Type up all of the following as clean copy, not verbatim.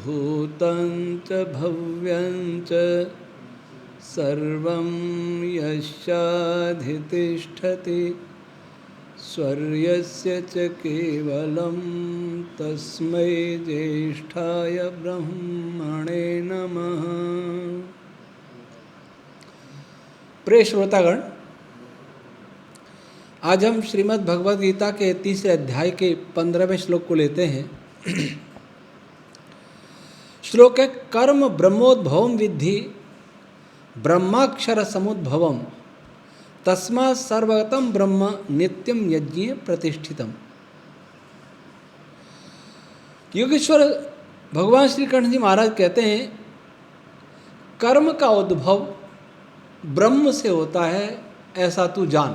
भूतं च भव्यं च सर्वं यस्याधितिष्ठति स्वर्यस्य च केवलं तस्मै ज्येष्ठाय ब्रह्मणे नमः। प्रिय श्रोतागण, आज हम श्रीमद् भगवद गीता के 30वें अध्याय के 15वें श्लोक को लेते हैं। श्लोक है, कर्म ब्रह्मोद्भवम विद्धि ब्रह्माक्षर समुद्भवम तस्मात् सर्वगतं ब्रह्म नित्यं यज्ञे प्रतिष्ठितम। योगेश्वर भगवान श्री कृष्ण जी महाराज कहते हैं, कर्म का उद्भव ब्रह्म से होता है, ऐसा तू जान।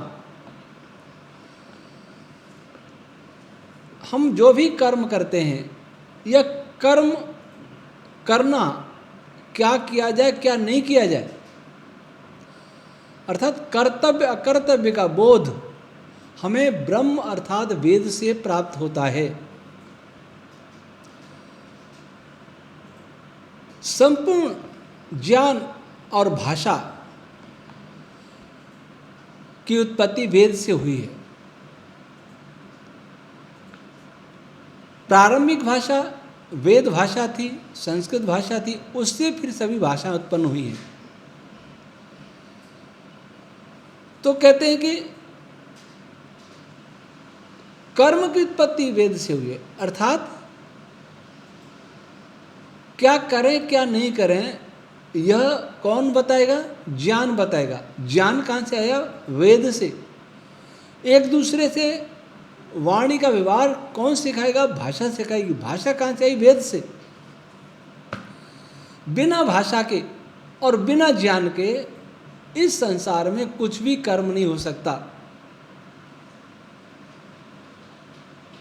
हम जो भी कर्म करते हैं, यह कर्म करना, क्या किया जाए क्या नहीं किया जाए, अर्थात कर्तव्य अकर्तव्य का बोध हमें ब्रह्म अर्थात वेद से प्राप्त होता है। संपूर्ण ज्ञान और भाषा की उत्पत्ति वेद से हुई है। प्रारंभिक भाषा वेद भाषा थी, संस्कृत भाषा थी, उससे फिर सभी भाषाएं उत्पन्न हुई हैं। तो कहते हैं कि कर्म की उत्पत्ति वेद से हुई है, अर्थात क्या करें क्या नहीं करें यह कौन बताएगा? ज्ञान बताएगा। ज्ञान कहाँ से आया? वेद से। एक दूसरे से वाणी का व्यवहार कौन सिखाएगा? भाषा सिखाएगी। भाषा कहाँ से आई? वेद से। बिना भाषा के और बिना ज्ञान के इस संसार में कुछ भी कर्म नहीं हो सकता।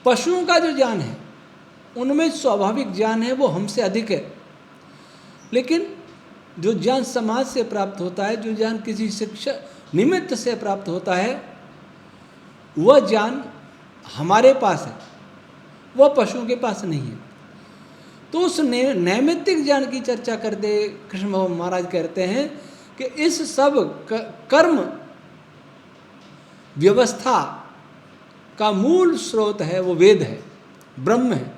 पशुओं का जो ज्ञान है उनमें स्वाभाविक ज्ञान है, वो हमसे अधिक है, लेकिन जो ज्ञान समाज से प्राप्त होता है, जो ज्ञान किसी शिक्षा निमित्त से प्राप्त होता है, वह ज्ञान हमारे पास है, वह पशुओं के पास नहीं है। तो उस नैमित्तिक ज्ञान की चर्चा करते कृष्ण महाराज कहते हैं कि इस सब कर्म व्यवस्था का मूल स्रोत है वो वेद है, ब्रह्म है।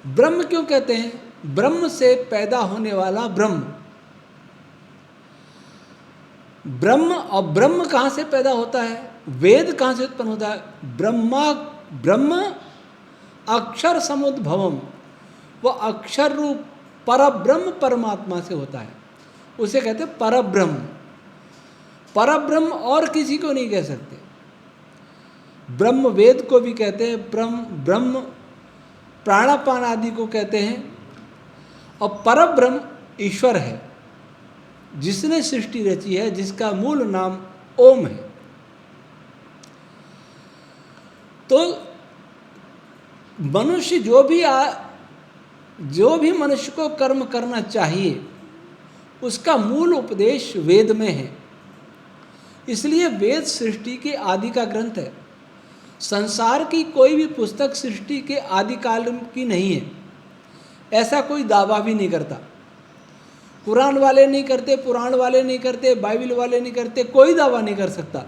ब्रह्म क्यों कहते हैं? ब्रह्म से पैदा होने वाला ब्रह्म। ब्रह्म, और ब्रह्म कहाँ से पैदा होता है? वेद कहाँ से उत्पन्न होता है? ब्रह्म अक्षर समुद्भवम, वह अक्षर रूप परब्रह्म परमात्मा से होता है, उसे कहते हैं परब्रह्म। परब्रह्म और किसी को नहीं कह सकते। ब्रह्म वेद को भी कहते हैं, ब्रह्म प्राणापान आदि को कहते हैं, और परब्रह्म ईश्वर है, जिसने सृष्टि रची है, जिसका मूल नाम ओम है। तो मनुष्य जो भी मनुष्य को कर्म करना चाहिए, उसका मूल उपदेश वेद में है। इसलिए वेद सृष्टि के आदि का ग्रंथ है। संसार की कोई भी पुस्तक सृष्टि के आदि काल की नहीं है, ऐसा कोई दावा भी नहीं करता। कुरान वाले नहीं करते, पुराण वाले नहीं करते, बाइबल वाले नहीं करते, कोई दावा नहीं कर सकता।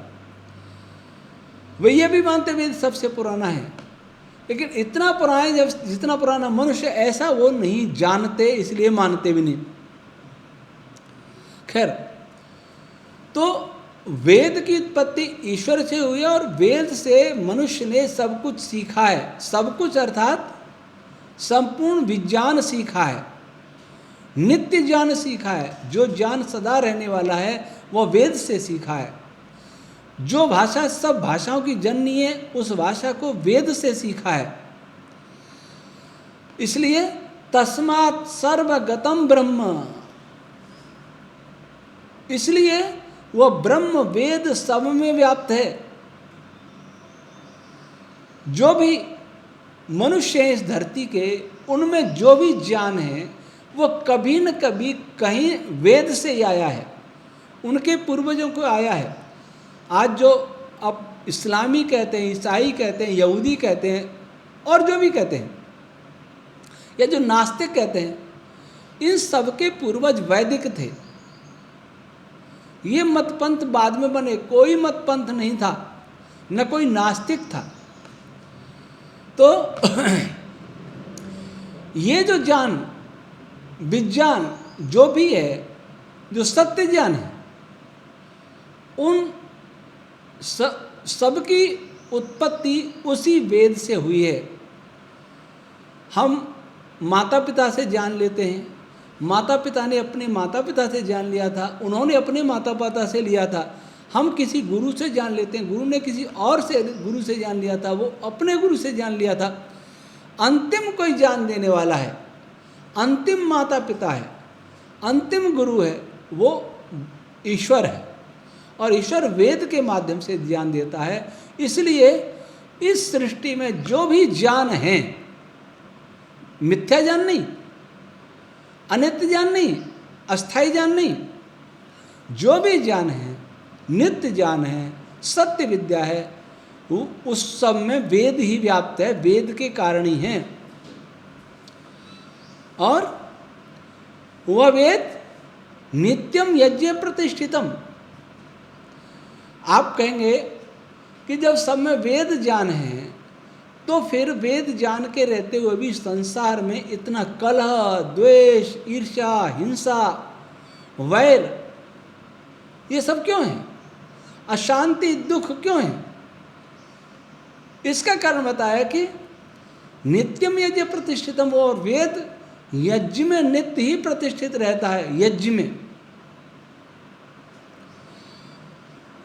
वे ये भी मानते वेद सबसे पुराना है, लेकिन इतना पुराना है जब जितना पुराना मनुष्य, ऐसा वो नहीं जानते, इसलिए मानते भी नहीं। खैर, तो वेद की उत्पत्ति ईश्वर से हुई है, और वेद से मनुष्य ने सब कुछ सीखा है। सब कुछ अर्थात संपूर्ण विज्ञान सीखा है, नित्य ज्ञान सीखा है। जो ज्ञान सदा रहने वाला है वह वेद से सीखा है। जो भाषा सब भाषाओं की जननी है, उस भाषा को वेद से सीखा है। इसलिए तस्मात् सर्वगतं ब्रह्म, इसलिए वह ब्रह्म वेद सब में व्याप्त है। जो भी मनुष्य हैं इस धरती के, उनमें जो भी ज्ञान है वो कभी न कभी कहीं वेद से ही आया है, उनके पूर्वजों को आया है। आज जो अब इस्लामी कहते हैं, ईसाई कहते हैं, यहूदी कहते हैं, और जो भी कहते हैं, या जो नास्तिक कहते हैं, इन सबके पूर्वज वैदिक थे। ये मतपंथ बाद में बने, कोई मतपंथ नहीं था, न कोई नास्तिक था। तो ये जो ज्ञान, विज्ञान जो भी है, जो सत्य ज्ञान है, उन सबकी उत्पत्ति उसी वेद से हुई है। हम माता पिता से जान लेते हैं, माता पिता ने अपने माता पिता से जान लिया था, उन्होंने अपने माता पिता से लिया था। हम किसी गुरु से जान लेते हैं, गुरु ने किसी और से गुरु से जान लिया था, वो अपने गुरु से जान लिया था। अंतिम कोई जान देने वाला है, अंतिम माता पिता है, अंतिम गुरु है, वो ईश्वर है। और ईश्वर वेद के माध्यम से ज्ञान देता है। इसलिए इस सृष्टि में जो भी ज्ञान है, मिथ्या ज्ञान नहीं, अनित्य ज्ञान नहीं, अस्थाई ज्ञान नहीं, जो भी ज्ञान है, नित्य ज्ञान है, सत्य विद्या है, उस सब में वेद ही व्याप्त है, वेद के कारण ही है। और वह वेद नित्यम यज्ञ प्रतिष्ठितम। आप कहेंगे कि जब सब में वेद ज्ञान है, तो फिर वेद जान के रहते हुए भी संसार में इतना कलह, द्वेष, ईर्ष्या, हिंसा, वैर, ये सब क्यों है? अशांति, दुख क्यों है? इसका कारण बताया कि नित्यम यज्ञ प्रतिष्ठितम, और वेद यज्ञ में नित्य ही प्रतिष्ठित रहता है। यज्ञ में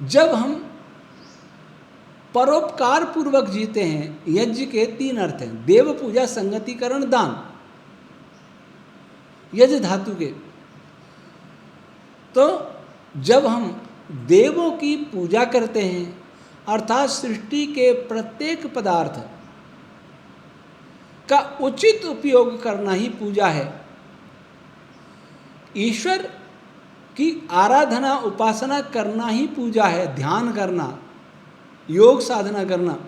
जब हम परोपकार पूर्वक जीते हैं, यज्ञ के 3 अर्थ हैं, देव पूजा, संगतिकरण, दान, यज्ञ धातु के। तो जब हम देवों की पूजा करते हैं, अर्थात सृष्टि के प्रत्येक पदार्थ का उचित उपयोग करना ही पूजा है। ईश्वर की आराधना, उपासना करना ही पूजा है, ध्यान करना, योग साधना करना।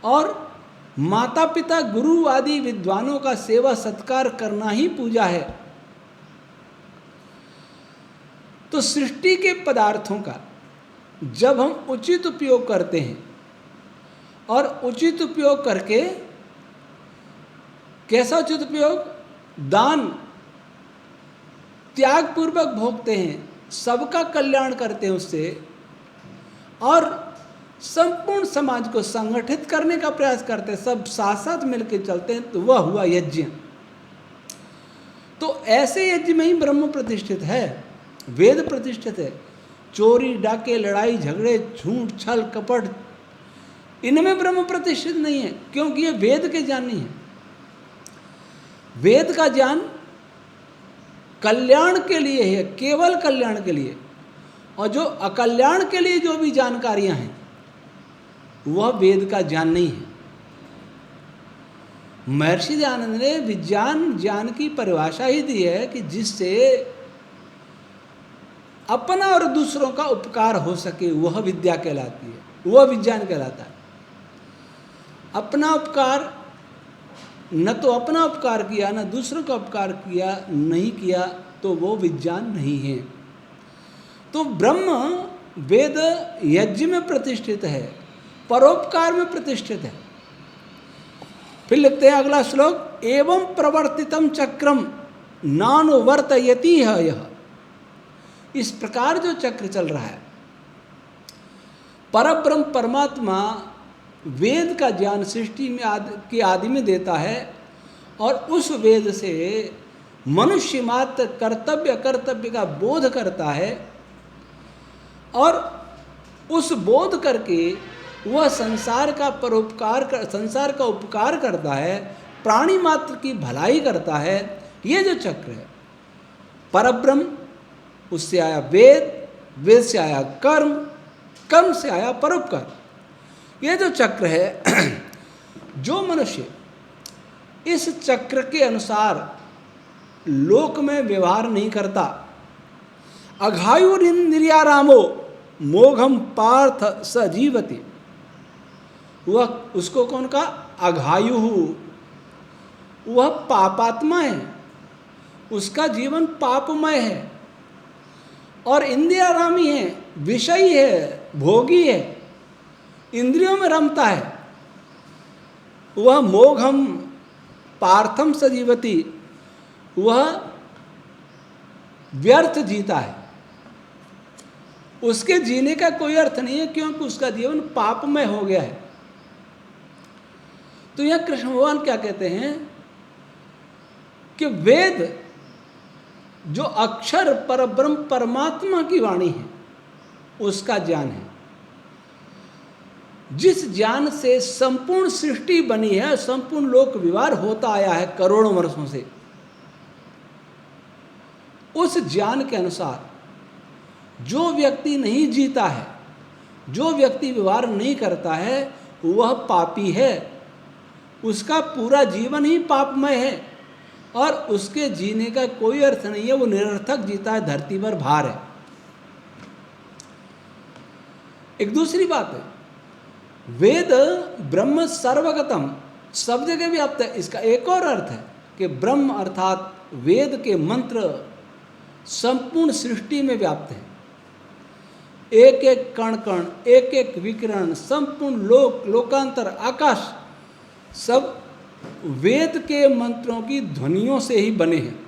और माता पिता, गुरु आदि विद्वानों का सेवा सत्कार करना ही पूजा है। तो सृष्टि के पदार्थों का जब हम उचित उपयोग करते हैं, और उचित उपयोग करके, कैसा उचित उपयोग? दान, त्याग पूर्वक भोगते हैं, सबका कल्याण करते हैं उससे, और संपूर्ण समाज को संगठित करने का प्रयास करते हैं, सब साथ साथ मिलकर चलते हैं, तो वह हुआ यज्ञ। तो ऐसे यज्ञ में ही ब्रह्म प्रतिष्ठित है, वेद प्रतिष्ठित है। चोरी, डाके, लड़ाई, झगड़े, झूठ, छल, कपट, इनमें ब्रह्म प्रतिष्ठित नहीं है, क्योंकि ये वेद के ज्ञान नहीं है। वेद का ज्ञान कल्याण के लिए है, केवल कल्याण के लिए। और जो अकल्याण के लिए जो भी जानकारियां हैं, वह वेद का ज्ञान नहीं है। महर्षि दयानंद ने विज्ञान ज्ञान की परिभाषा ही दी है कि जिससे अपना और दूसरों का उपकार हो सके, वह विद्या कहलाती है, वह विज्ञान कहलाता है। अपना उपकार, न तो अपना उपकार किया, न दूसरों का उपकार किया, नहीं किया, तो वो विज्ञान नहीं है। तो ब्रह्म वेद यज्ञ में प्रतिष्ठित है, परोपकार में प्रतिष्ठित है। फिर लिखते हैं अगला श्लोक, एवं प्रवर्तितम चक्रम नानुवर्तयति है। यह इस प्रकार जो चक्र चल रहा है, परब्रह्म परमात्मा वेद का ज्ञान सृष्टि में की आदि में देता है, और उस वेद से मनुष्य मात्र कर्तव्य अकर्तव्य का बोध करता है, और उस बोध करके वह संसार का संसार का उपकार करता है, प्राणी मात्र की भलाई करता है। ये जो चक्र है, परब्रह्म, उससे आया वेद, वेद से आया कर्म, कर्म से आया परोपकार। ये जो चक्र है, जो मनुष्य इस चक्र के अनुसार लोक में व्यवहार नहीं करता, अघायुरिन्द्रियारामो मोघम पार्थ सजीवति, वह उसको कौन का? अघायु, वह पापात्मा है, उसका जीवन पापमय है और इंद्रियारामी है, विषयी है, भोगी है, इंद्रियों में रमता है। वह मोघम पार्थम सजीवती, वह व्यर्थ जीता है, उसके जीने का कोई अर्थ नहीं है, क्योंकि उसका जीवन पापमय हो गया है। तो यह कृष्ण भगवान क्या कहते हैं कि वेद जो अक्षर परब्रह्म परमात्मा की वाणी है, उसका ज्ञान है। जिस ज्ञान से संपूर्ण सृष्टि बनी है, संपूर्ण लोक व्यवहार होता आया है करोड़ों वर्षों से, उस ज्ञान के अनुसार जो व्यक्ति नहीं जीता है, जो व्यक्ति व्यवहार नहीं करता है, वह पापी है। उसका पूरा जीवन ही पापमय है और उसके जीने का कोई अर्थ नहीं है, वो निरर्थक जीता है, धरती पर भार है। एक दूसरी बात है, वेद ब्रह्म सर्वगतम, सब जगह व्याप्त है। इसका एक और अर्थ है कि ब्रह्म अर्थात वेद के मंत्र संपूर्ण सृष्टि में व्याप्त है। एक एक कण कण, एक एक विकिरण, संपूर्ण लोक, लोकांतर, आकाश, सब वेद के मंत्रों की ध्वनियों से ही बने हैं।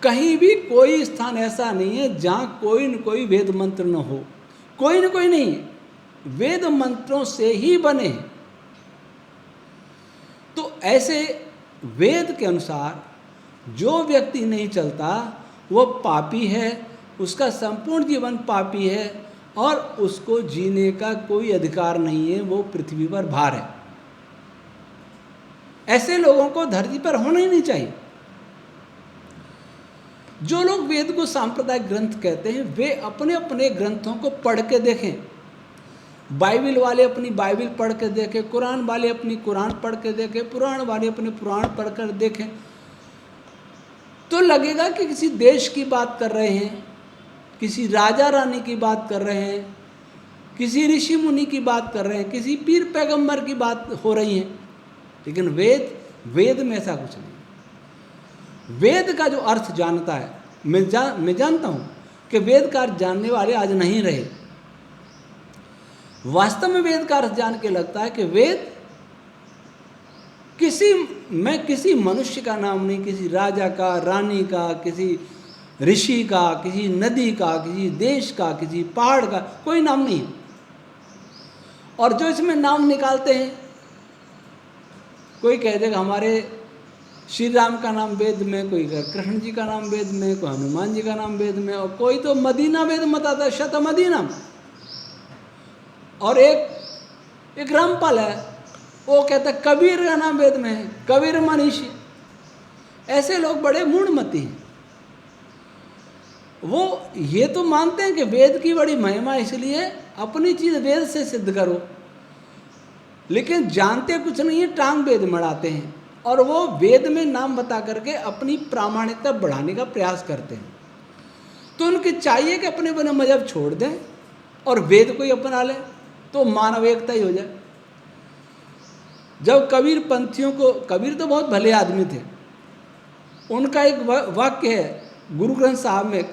कहीं भी कोई स्थान ऐसा नहीं है जहां कोई न कोई वेद मंत्र न हो, कोई न कोई नहीं, वेद मंत्रों से ही बने हैं। तो ऐसे वेद के अनुसार जो व्यक्ति नहीं चलता वह पापी है, उसका संपूर्ण जीवन पापी है और उसको जीने का कोई अधिकार नहीं है, वो पृथ्वी पर भार है। ऐसे लोगों को धरती पर होना ही नहीं चाहिए। जो लोग वेद को सांप्रदायिक ग्रंथ कहते हैं, वे अपने अपने ग्रंथों को पढ़ के देखें। बाइबल वाले अपनी बाइबल पढ़ के देखें, कुरान वाले अपनी कुरान पढ़ के देखें, पुराण वाले अपने पुराण पढ़ कर देखें, तो लगेगा कि किसी देश की बात कर रहे हैं, किसी राजा रानी की बात कर रहे हैं, किसी ऋषि मुनि की बात कर रहे हैं, किसी पीर पैगंबर की बात हो रही है। लेकिन वेद में ऐसा कुछ नहीं। वेद का जो अर्थ जानता है, मैं जानता हूँ कि वेद का अर्थ जानने वाले आज नहीं रहे। वास्तव में वेद का अर्थ जान के लगता है कि वेद किसी मनुष्य का नाम नहीं, किसी राजा का, रानी का, किसी ऋषि का, किसी नदी का, किसी देश का, किसी पहाड़ का कोई नाम नहीं है। और जो इसमें नाम निकालते हैं, कोई कह देगा हमारे श्री राम का नाम वेद में, कोई कृष्ण जी का नाम वेद में, कोई हनुमान जी का नाम वेद में, और कोई तो मदीना वेद बताता है, शत मदीना। और एक रामपाल है, वो कहता है कबीर का नाम वेद में है, कबीर मनीषी। ऐसे लोग बड़े मूढ़मती हैं। वो ये तो मानते हैं कि वेद की बड़ी महिमा, इसलिए अपनी चीज़ वेद से सिद्ध करो, लेकिन जानते कुछ नहीं है, टांग वेद मढ़ाते हैं और वो वेद में नाम बता करके अपनी प्रामाणिकता बढ़ाने का प्रयास करते हैं। तो उनके चाहिए कि अपने अपने मजहब छोड़ दें और वेद को ही अपना लें, तो मानव एकता ही हो जाए। जब कबीर पंथियों को, कबीर तो बहुत भले आदमी थे, उनका एक वाक्य है गुरु ग्रंथ साहब में,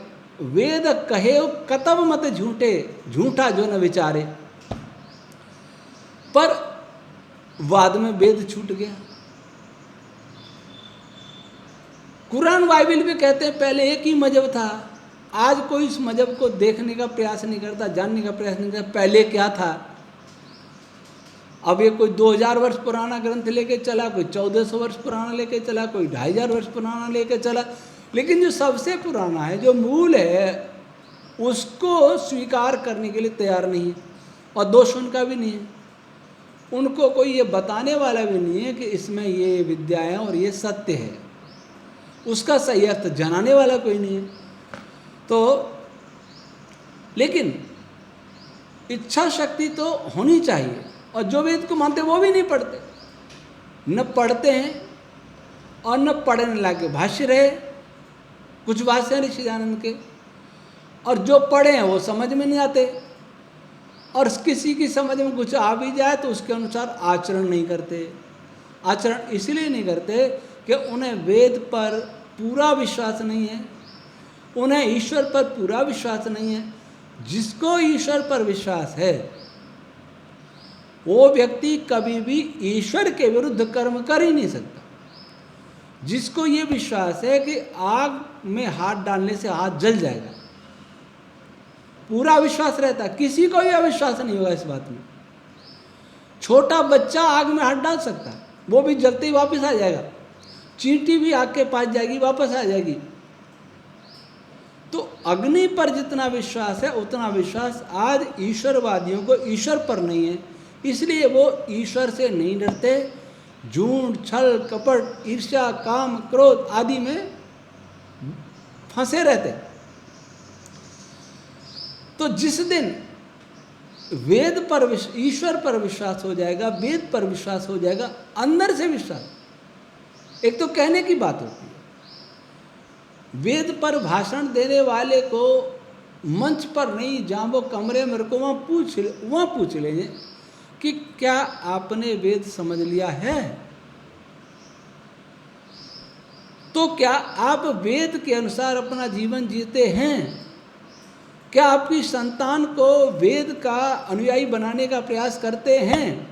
वेद कहे कतब मत झूठे, झूठा जो न विचारे। पर बाद में वेद छूट गया। कुरान बाइबल भी कहते हैं पहले एक ही मजहब था, आज कोई इस मजहब को देखने का प्रयास नहीं करता, जानने का प्रयास नहीं करता पहले क्या था। अब ये कोई 2000 वर्ष पुराना ग्रंथ लेके चला, कोई 1400 वर्ष पुराना लेके चला, कोई 2500 वर्ष पुराना लेके चला, लेकिन जो सबसे पुराना है, जो मूल है, उसको स्वीकार करने के लिए तैयार नहीं है। और दोष उनका भी नहीं है, उनको कोई ये बताने वाला भी नहीं है कि इसमें ये विद्या है और ये सत्य है, उसका सही अर्थ जनाने वाला कोई नहीं है। तो लेकिन इच्छा शक्ति तो होनी चाहिए। और जो वेद को मानते वो भी नहीं पढ़ते, न पढ़ते हैं और न पढ़ने लागे। भाष्य रहे कुछ भाष्य ऋषिदानंद के, और जो पढ़े हैं वो समझ में नहीं आते, और किसी की समझ में कुछ आ भी जाए तो उसके अनुसार आचरण नहीं करते। आचरण इसलिए नहीं करते कि उन्हें वेद पर पूरा विश्वास नहीं है, उन्हें ईश्वर पर पूरा विश्वास नहीं है। जिसको ईश्वर पर विश्वास है वो व्यक्ति कभी भी ईश्वर के विरुद्ध कर्म कर ही नहीं सकता। जिसको ये विश्वास है कि आग में हाथ डालने से हाथ जल जाएगा, पूरा विश्वास रहता, किसी को भी अविश्वास नहीं होगा इस बात में। छोटा बच्चा आग में हाथ डाल सकता है, वो भी जलते ही वापस आ जाएगा। चींटी भी आग के पास जाएगी, वापस आ जाएगी। तो अग्नि पर जितना विश्वास है उतना विश्वास आज ईश्वरवादियों को ईश्वर पर नहीं है, इसलिए वो ईश्वर से नहीं डरते, झूठ, छल, कपट, ईर्ष्या, काम, क्रोध आदि में फंसे रहते। तो जिस दिन वेद पर ईश्वर पर विश्वास हो जाएगा, वेद पर विश्वास हो जाएगा, अंदर से विश्वास, एक तो कहने की बात होती है, वेद पर भाषण देने वाले को मंच पर नहीं, जहाँ वो कमरे में रुको वहाँ पूछ लेंगे कि क्या आपने वेद समझ लिया है? तो क्या आप वेद के अनुसार अपना जीवन जीते हैं? क्या आपकी संतान को वेद का अनुयायी बनाने का प्रयास करते हैं?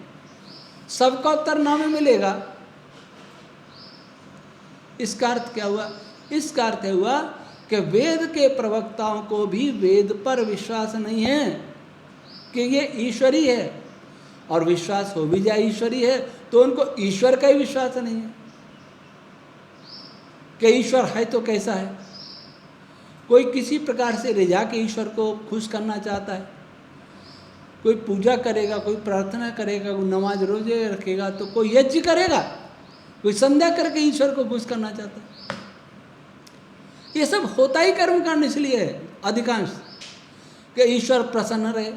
सबका उत्तर ना में मिलेगा। इसका अर्थ क्या हुआ? इसका अर्थ हुआ कि वेद के प्रवक्ताओं को भी वेद पर विश्वास नहीं है कि ये ईश्वरी है, और विश्वास हो भी जाए ईश्वरी है तो उनको ईश्वर का ही विश्वास नहीं है कि ईश्वर है तो कैसा है। कोई किसी प्रकार से रिझा के ईश्वर को खुश करना चाहता है, कोई पूजा करेगा, कोई प्रार्थना करेगा, कोई नमाज रोजे रखेगा, तो कोई यज्ञ करेगा, कोई संध्या करके ईश्वर को खुश करना चाहता है। ये सब होता ही कर्म कांड इसलिए है अधिकांश कि ईश्वर प्रसन्न रहे।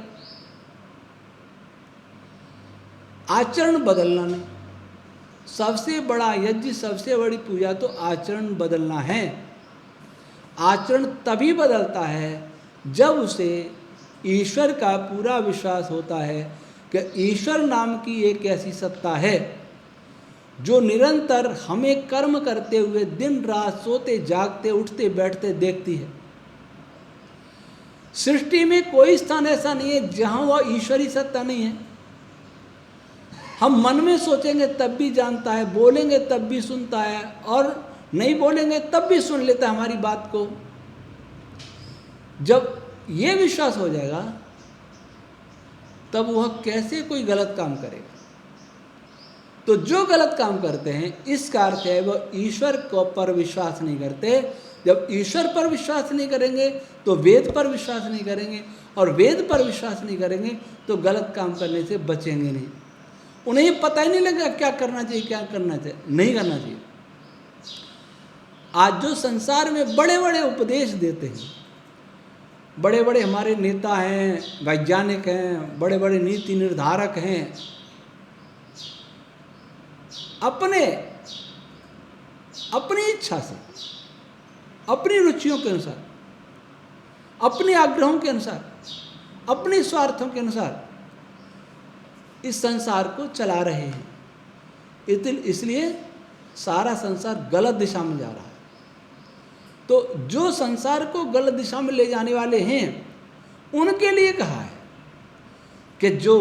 आचरण बदलना नहीं, सबसे बड़ा यज्ञ, सबसे बड़ी पूजा तो आचरण बदलना है। आचरण तभी बदलता है जब उसे ईश्वर का पूरा विश्वास होता है कि ईश्वर नाम की एक ऐसी सत्ता है जो निरंतर हमें कर्म करते हुए दिन रात सोते जागते उठते बैठते देखती है। सृष्टि में कोई स्थान ऐसा नहीं है जहां वह ईश्वरी सत्ता नहीं है। हम मन में सोचेंगे तब भी जानता है, बोलेंगे तब भी सुनता है, और नहीं बोलेंगे तब भी सुन लेता है हमारी बात को। जब ये विश्वास हो जाएगा तब वह कैसे कोई गलत काम करेगा। तो जो गलत काम करते हैं, इसका अर्थ है वह ईश्वर को पर विश्वास नहीं करते। जब ईश्वर पर विश्वास नहीं करेंगे तो वेद पर विश्वास नहीं करेंगे, और वेद पर विश्वास नहीं करेंगे तो गलत काम करने से बचेंगे नहीं। उन्हें ये पता ही नहीं लगेगा क्या करना चाहिए, क्या करना चाहिए, नहीं करना चाहिए। आज जो संसार में बड़े बड़े उपदेश देते हैं, बड़े बड़े हमारे नेता हैं, वैज्ञानिक हैं, बड़े बड़े नीति निर्धारक हैं, अपनी इच्छा से, अपनी रुचियों के अनुसार, अपने आग्रहों के अनुसार, अपने स्वार्थों के अनुसार इस संसार को चला रहे हैं। इसलिए सारा संसार गलत दिशा में जा रहा है। तो जो संसार को गलत दिशा में ले जाने वाले हैं उनके लिए कहा है कि जो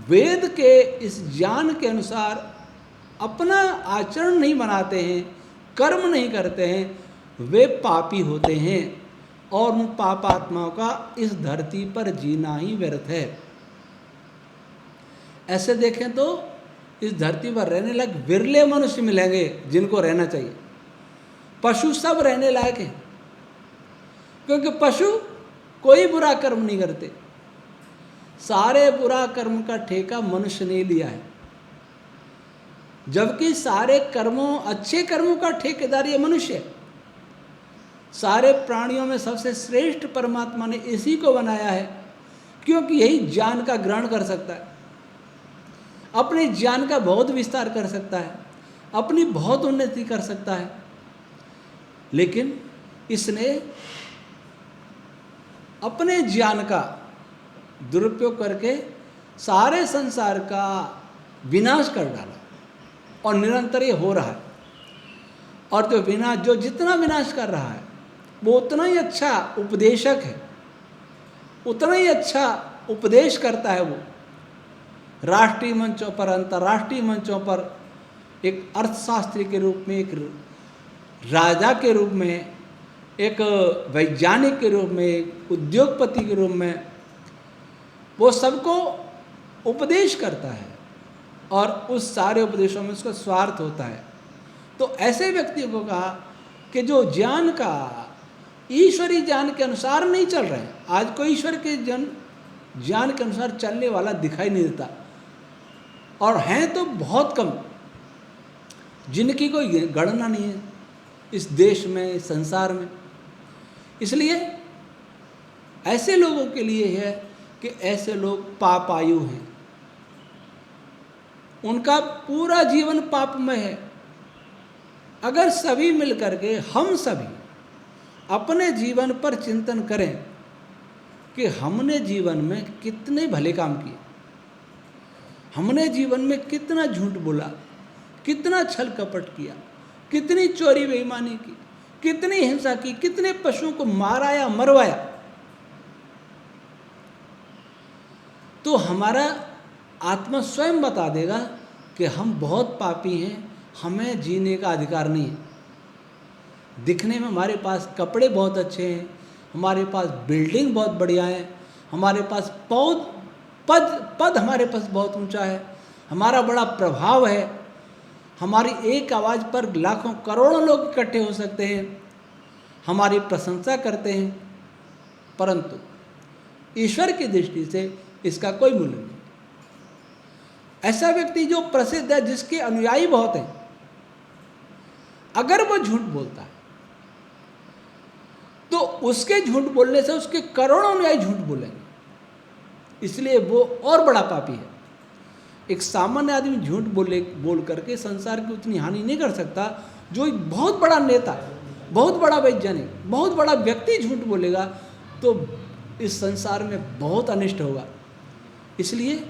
वेद के इस ज्ञान के अनुसार अपना आचरण नहीं बनाते हैं, कर्म नहीं करते हैं, वे पापी होते हैं, और उन पापात्माओं का इस धरती पर जीना ही व्यर्थ है। ऐसे देखें तो इस धरती पर रहने लायक विरले मनुष्य मिलेंगे जिनको रहना चाहिए। पशु सब रहने लायक हैं, क्योंकि पशु कोई बुरा कर्म नहीं करते। सारे बुरा कर्म का ठेका मनुष्य ने लिया है, जबकि सारे कर्मों, अच्छे कर्मों का ठेकेदार ये मनुष्य है। सारे प्राणियों में सबसे श्रेष्ठ परमात्मा ने इसी को बनाया है, क्योंकि यही ज्ञान का ग्रहण कर सकता है, अपने ज्ञान का बहुत विस्तार कर सकता है, अपनी बहुत उन्नति कर सकता है। लेकिन इसने अपने ज्ञान का दुरुपयोग करके सारे संसार का विनाश कर डाला। और निरंतर ये हो रहा है। और जो जितना विनाश कर रहा है वो उतना ही अच्छा उपदेशक है, उतना ही अच्छा उपदेश करता है। वो राष्ट्रीय मंचों पर, अंतर्राष्ट्रीय मंचों पर एक अर्थशास्त्री के रूप में, एक राजा के रूप में, एक वैज्ञानिक के रूप में, एक उद्योगपति के रूप में वो सबको उपदेश करता है और उस सारे उपदेशों में उसका स्वार्थ होता है। तो ऐसे व्यक्तियों को कहा कि जो ज्ञान का ईश्वरीय ज्ञान के अनुसार नहीं चल रहे हैं, आज कोई ईश्वर के ज्ञान के अनुसार चलने वाला दिखाई नहीं देता, और हैं तो बहुत कम, जिनकी कोई गणना नहीं है इस देश में, इस संसार में। इसलिए ऐसे लोगों के लिए है कि ऐसे लोग पापायु हैं, उनका पूरा जीवन पापमय है। अगर सभी मिलकर के, हम सभी अपने जीवन पर चिंतन करें कि हमने जीवन में कितने भले काम किए, हमने जीवन में कितना झूठ बोला, कितना छल कपट किया, कितनी चोरी बेईमानी की, कितनी हिंसा की, कितने पशुओं को मारा या मरवाया, तो हमारा आत्मा स्वयं बता देगा कि हम बहुत पापी हैं, हमें जीने का अधिकार नहीं है। दिखने में हमारे पास कपड़े बहुत अच्छे हैं, हमारे पास बिल्डिंग बहुत बढ़िया है, हमारे पास पद हमारे पास बहुत ऊंचा है, हमारा बड़ा प्रभाव है, हमारी एक आवाज़ पर लाखों करोड़ों लोग इकट्ठे हो सकते हैं, हमारी प्रशंसा करते हैं, परंतु ईश्वर की दृष्टि से इसका कोई मूल्य नहीं। ऐसा व्यक्ति जो प्रसिद्ध है, जिसके अनुयायी बहुत हैं, अगर वो झूठ बोलता है तो उसके झूठ बोलने से उसके करोड़ों अनुयायी झूठ बोलेंगे, इसलिए वो और बड़ा पापी है। एक सामान्य आदमी झूठ बोल करके संसार की उतनी हानि नहीं कर सकता, जो एक बहुत बड़ा नेता, बहुत बड़ा वैज्ञानिक, बहुत बड़ा व्यक्ति झूठ बोलेगा तो इस संसार में बहुत अनिष्ट होगा। इसलिए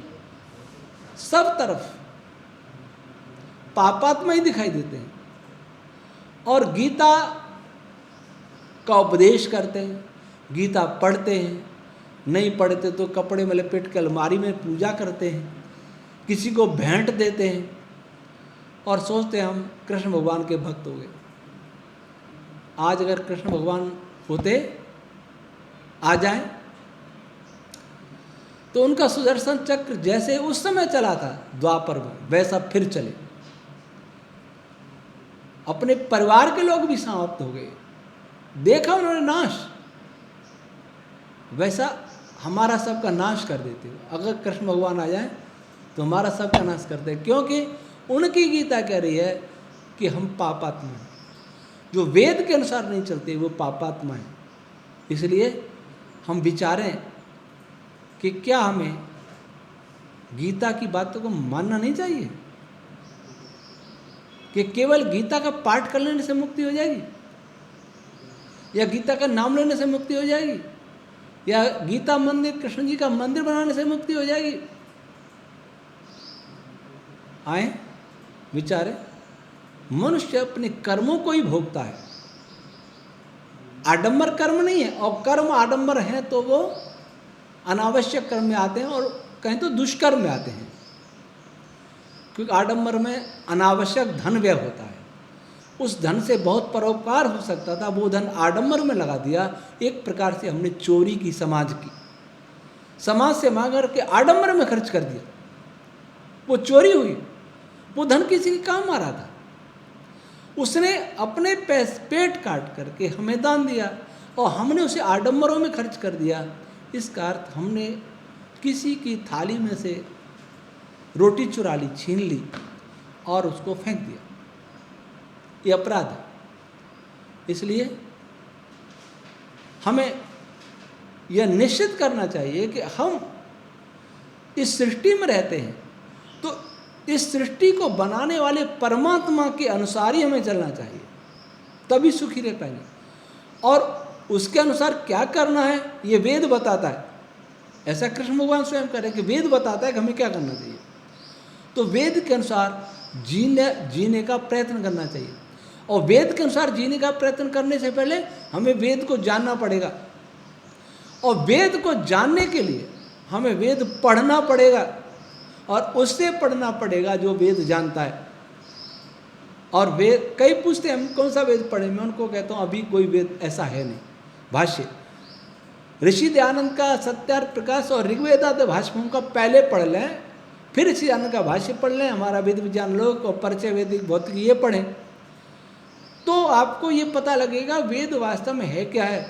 सब तरफ पापात्मा ही दिखाई देते हैं, और गीता का उपदेश करते हैं, गीता पढ़ते हैं, नहीं पढ़ते तो कपड़े में लपेट के अलमारी में पूजा करते हैं, किसी को भेंट देते हैं और सोचते हैं हम कृष्ण भगवान के भक्त हो गए। आज अगर कृष्ण भगवान होते, आ जाएं, तो उनका सुदर्शन चक्र जैसे उस समय चला था द्वापर में, वैसा फिर चले। अपने परिवार के लोग भी समाप्त हो गए, देखा उन्होंने नाश, वैसा हमारा सबका नाश कर देते हो। अगर कृष्ण भगवान आ जाए तो हमारा सबका नाश करते हैं, क्योंकि उनकी गीता कह रही है कि हम पापात्मा हैं, जो वेद के अनुसार नहीं चलते वो पापात्मा हैं। इसलिए हम विचारें कि क्या हमें गीता की बातों को मानना नहीं चाहिए, कि केवल गीता का पाठ कर लेने से मुक्ति हो जाएगी, या गीता का नाम लेने से मुक्ति हो जाएगी, या गीता मंदिर, कृष्ण जी का मंदिर बनाने से मुक्ति हो जाएगी। आए विचारे, मनुष्य अपने कर्मों को ही भोगता है, आडंबर कर्म नहीं है, और कर्म आडंबर हैं तो वो अनावश्यक कर्म में आते हैं, और कहें तो दुष्कर्म में आते हैं, क्योंकि आडंबर में अनावश्यक धन व्यय होता है। उस धन से बहुत परोपकार हो सकता था, वो धन आडंबर में लगा दिया। एक प्रकार से हमने चोरी की, समाज की, समाज से मांग करके आडंबर में खर्च कर दिया, वो चोरी हुई। वो धन किसी के काम आ रहा था, उसने अपने पेट काट करके हमें दान दिया, और हमने उसे आडंबरों में खर्च कर दिया। इसका अर्थ हमने किसी की थाली में से रोटी चुरा ली, छीन ली और उसको फेंक दिया, ये अपराध है। इसलिए हमें यह निश्चित करना चाहिए कि हम इस सृष्टि में रहते हैं, तो इस सृष्टि को बनाने वाले परमात्मा के अनुसार ही हमें चलना चाहिए, तभी सुखी रह पाएंगे। और उसके अनुसार क्या करना है ये वेद बताता है, ऐसा कृष्ण भगवान स्वयं कह रहे हैं कि वेद बताता है कि हमें क्या करना चाहिए। तो वेद के अनुसार जीने का प्रयत्न करना चाहिए। और वेद के अनुसार जीने का प्रयत्न करने से पहले हमें वेद को जानना पड़ेगा, और वेद को जानने के लिए हमें वेद पढ़ना पड़ेगा, और उससे पढ़ना पड़ेगा जो वेद जानता है। और वेद कई पूछते हैं हम कौन सा वेद पढ़ें, मैं उनको कहता हूँ अभी कोई वेद ऐसा है नहीं। भाष्य ऋषि दयानंद का सत्यार्थ प्रकाश और ऋग्वेदादि भाष्यों का पहले पढ़ लें, फिर ऋषि दयानंद का भाष्य पढ़ लें, हमारा वेद विज्ञान लोक और परिचय वैदिक भौतिक ये पढ़ें, तो आपको ये पता लगेगा वेद वास्तव में है क्या है।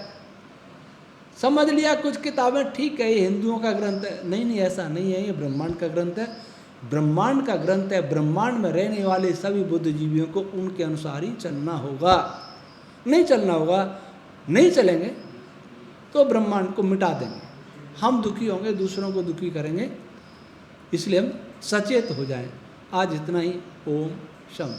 समझ लिया कुछ किताबें ठीक है ये हिंदुओं का ग्रंथ है, नहीं नहीं ऐसा नहीं है, ये ब्रह्मांड का ग्रंथ है, ब्रह्मांड का ग्रंथ है। ब्रह्मांड में रहने वाले सभी बुद्धिजीवियों को उनके अनुसार ही चलना होगा। नहीं चलना होगा, नहीं चलेंगे तो ब्रह्मांड को मिटा देंगे, हम दुखी होंगे, दूसरों को दुखी करेंगे। इसलिए हम सचेत हो जाएं। आज इतना ही। ओम शम।